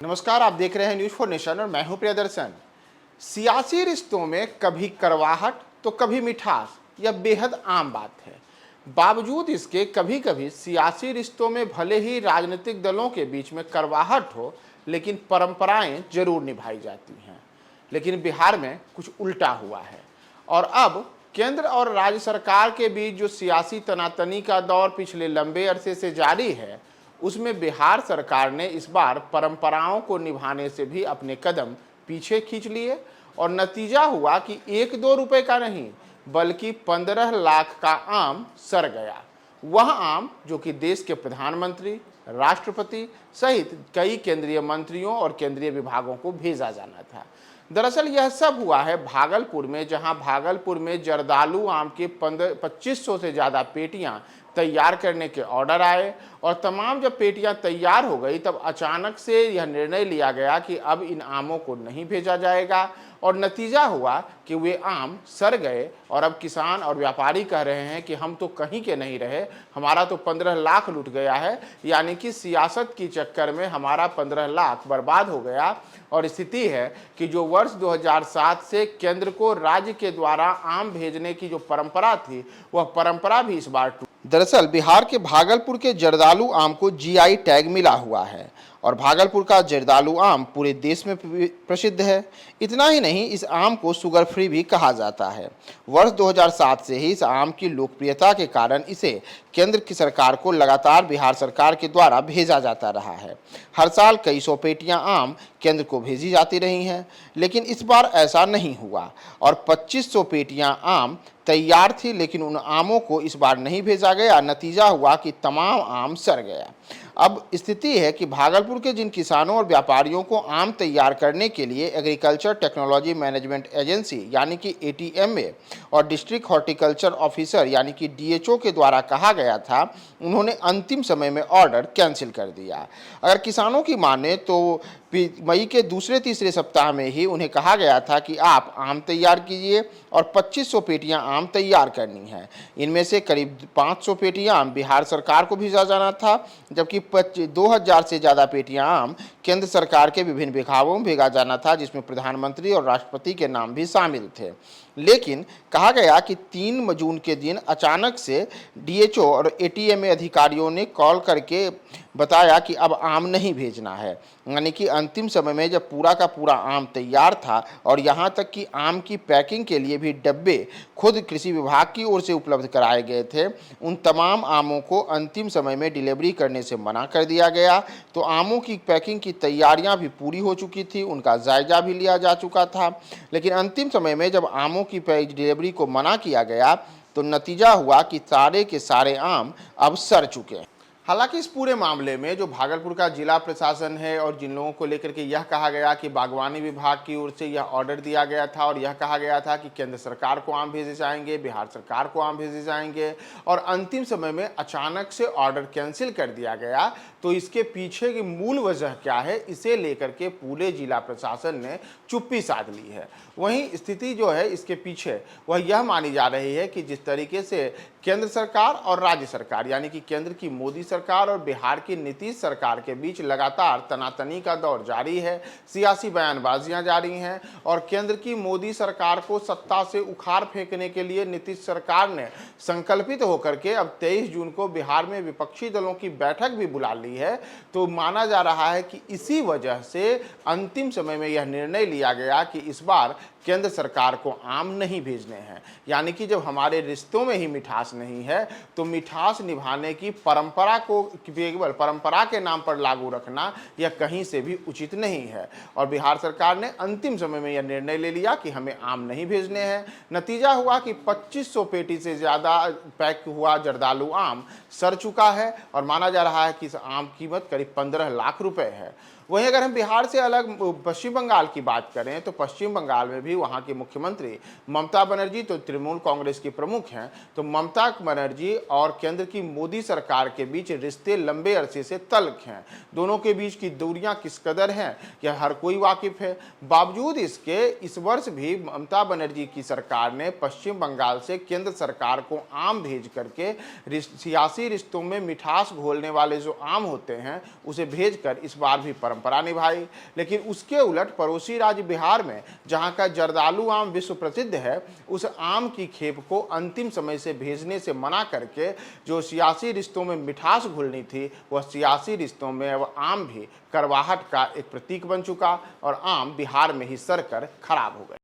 नमस्कार, आप देख रहे हैं न्यूज फॉर नेशन और मैं हूं प्रियदर्शन। सियासी रिश्तों में कभी कड़वाहट तो कभी मिठास, यह बेहद आम बात है। बावजूद इसके कभी कभी सियासी रिश्तों में भले ही राजनीतिक दलों के बीच में कड़वाहट हो, लेकिन परंपराएं जरूर निभाई जाती हैं। लेकिन बिहार में कुछ उल्टा हुआ है और अब केंद्र और राज्य सरकार के बीच जो सियासी तनातनी का दौर पिछले लंबे अरसे से जारी है, उसमें बिहार सरकार ने इस बार परंपराओं को निभाने से भी अपने कदम पीछे खींच लिए और नतीजा हुआ कि 1-2 रुपए का नहीं बल्कि 15 लाख का आम सर गया। वह आम जो कि देश के प्रधानमंत्री, राष्ट्रपति सहित कई केंद्रीय मंत्रियों और केंद्रीय विभागों को भेजा जाना था। दरअसल यह सब हुआ है भागलपुर में, जहां भागलपुर में जर्दालू आम के 2500 से ज़्यादा पेटियां तैयार करने के ऑर्डर आए और तमाम जब पेटियां तैयार हो गई तब अचानक से यह निर्णय लिया गया कि अब इन आमों को नहीं भेजा जाएगा और नतीजा हुआ कि वे आम सड़ गए। और अब किसान और व्यापारी कह रहे हैं कि हम तो कहीं के नहीं रहे, हमारा तो 15 लाख लुट गया है। यानी कि सियासत की चक्कर में हमारा 15 लाख बर्बाद हो गया। और स्थिति है कि जो वर्ष 2007 से केंद्र को राज्य के द्वारा आम भेजने की जो परंपरा थी, वह परंपरा भी इस बार दरअसल बिहार के भागलपुर के जर्दालू आम को जीआई टैग मिला हुआ है और भागलपुर का जर्दालू आम पूरे देश में प्रसिद्ध है। इतना ही नहीं, इस आम को शुगर फ्री भी कहा जाता है। वर्ष 2007 से ही इस आम की लोकप्रियता के कारण इसे केंद्र की सरकार को लगातार बिहार सरकार के द्वारा भेजा जाता रहा है। हर साल कई सौ पेटियां आम केंद्र को भेजी जाती रही हैं, लेकिन इस बार ऐसा नहीं हुआ और 2500 पेटियां आम तैयार थी, लेकिन उन आमों को इस बार नहीं भेजा गया। नतीजा हुआ कि तमाम आम सड़ गया। अब स्थिति है कि भागलपुर के जिन किसानों और व्यापारियों को आम तैयार करने के लिए एग्रीकल्चर टेक्नोलॉजी मैनेजमेंट एजेंसी यानी कि एटीएमए और डिस्ट्रिक्ट हॉर्टिकल्चर ऑफिसर यानी कि डीएचओ के द्वारा कहा गया था, उन्होंने अंतिम समय में ऑर्डर कैंसिल कर दिया। अगर किसानों की माने तो मई के दूसरे तीसरे सप्ताह में ही उन्हें कहा गया था कि आप आम तैयार कीजिए और 2500 पेटियां आम तैयार करनी है। इनमें से करीब 500 पेटियां आम बिहार सरकार को भेजा जाना था, जबकि 2000 से ज़्यादा पेटियां आम केंद्र सरकार के विभिन्न विभागों में भेजा जाना था, जिसमें प्रधानमंत्री और राष्ट्रपति के नाम भी शामिल थे। लेकिन कहा गया कि 3 जून के दिन अचानक से डीएचओ और एटीएमए अधिकारियों ने कॉल करके बताया कि अब आम नहीं भेजना है। यानी कि अंतिम समय में जब पूरा का पूरा आम तैयार था और यहाँ तक कि आम की पैकिंग के लिए भी डब्बे खुद कृषि विभाग की ओर से उपलब्ध कराए गए थे, उन तमाम आमों को अंतिम समय में डिलीवरी करने से मना कर दिया गया। तो आमों की पैकिंग की तैयारियां भी पूरी हो चुकी थी, उनका जायजा भी लिया जा चुका था, लेकिन अंतिम समय में जब आमों की डिलीवरी को मना किया गया तो नतीजा हुआ कि सारे के सारे आम अब सड़ चुके हैं। हालांकि इस पूरे मामले में जो भागलपुर का जिला प्रशासन है और जिन लोगों को लेकर के यह कहा गया कि बागवानी विभाग की ओर से यह ऑर्डर दिया गया था और यह कहा गया था कि केंद्र सरकार को आम भेजे जाएंगे, बिहार सरकार को आम भेजे जाएंगे, और अंतिम समय में अचानक से ऑर्डर कैंसिल कर दिया गया, तो इसके पीछे की मूल वजह क्या है, इसे लेकर के पूरे जिला प्रशासन ने चुप्पी साध ली है। वहीं स्थिति जो है इसके पीछे वह यह मानी जा रही है कि जिस तरीके से केंद्र सरकार और राज्य सरकार यानी कि केंद्र की मोदी सरकार और बिहार की नीतीश सरकार के बीच लगातार तनातनी का दौर जारी है, सियासी बयानबाजियां जारी हैं और केंद्र की मोदी सरकार को सत्ता से उखाड़ फेंकने के लिए नीतीश सरकार ने संकल्पित होकर के अब 23 जून को बिहार में विपक्षी दलों की बैठक भी बुला ली है। तो माना जा रहा है कि इसी वजह से अंतिम समय में यह निर्णय लिया गया कि इस बार केंद्र सरकार को आम नहीं भेजने हैं। यानी कि जब हमारे रिश्तों में ही मिठास नहीं है तो मिठास निभाने की परंपरा को केवल परंपरा के नाम पर लागू रखना यह कहीं से भी उचित नहीं है। और बिहार सरकार ने अंतिम समय में यह निर्णय ले लिया कि हमें आम नहीं भेजने हैं। नतीजा हुआ कि 2500 पेटी से ज़्यादा पैक हुआ जर्दालू आम सड़ चुका है और माना जा रहा है कि इस आम की कीमत करीब 15 लाख रुपए है। वहीं अगर हम बिहार से अलग पश्चिम बंगाल की बात करें तो पश्चिम बंगाल में भी भी वहां की मुख्यमंत्री ममता बनर्जी तो तृणमूल कांग्रेस की प्रमुख हैं, तो ममता बनर्जी और केंद्र की मोदी सरकार के बीच रिश्ते लंबे अरसे से तल्ख हैं। दोनों के बीच की दूरियां किस कदर हैं यह हर कोई वाकिफ है। बावजूद इसके इस वर्ष भी ममता बनर्जी की सरकार ने पश्चिम बंगाल से केंद्र सरकार को आम भेज करके सियासी रिश्तों में मिठास घोलने वाले जो आम होते हैं उसे भेजकर इस बार भी परंपरा निभाई। लेकिन उसके उलट पड़ोसी राज्य बिहार में जहां का जर्दालू आम विश्व प्रसिद्ध है, उस आम की खेप को अंतिम समय से भेजने से मना करके जो सियासी रिश्तों में मिठास घुलनी थी वह सियासी रिश्तों में अब आम भी करवाहट का एक प्रतीक बन चुका और आम बिहार में ही सड़कर खराब हो गए।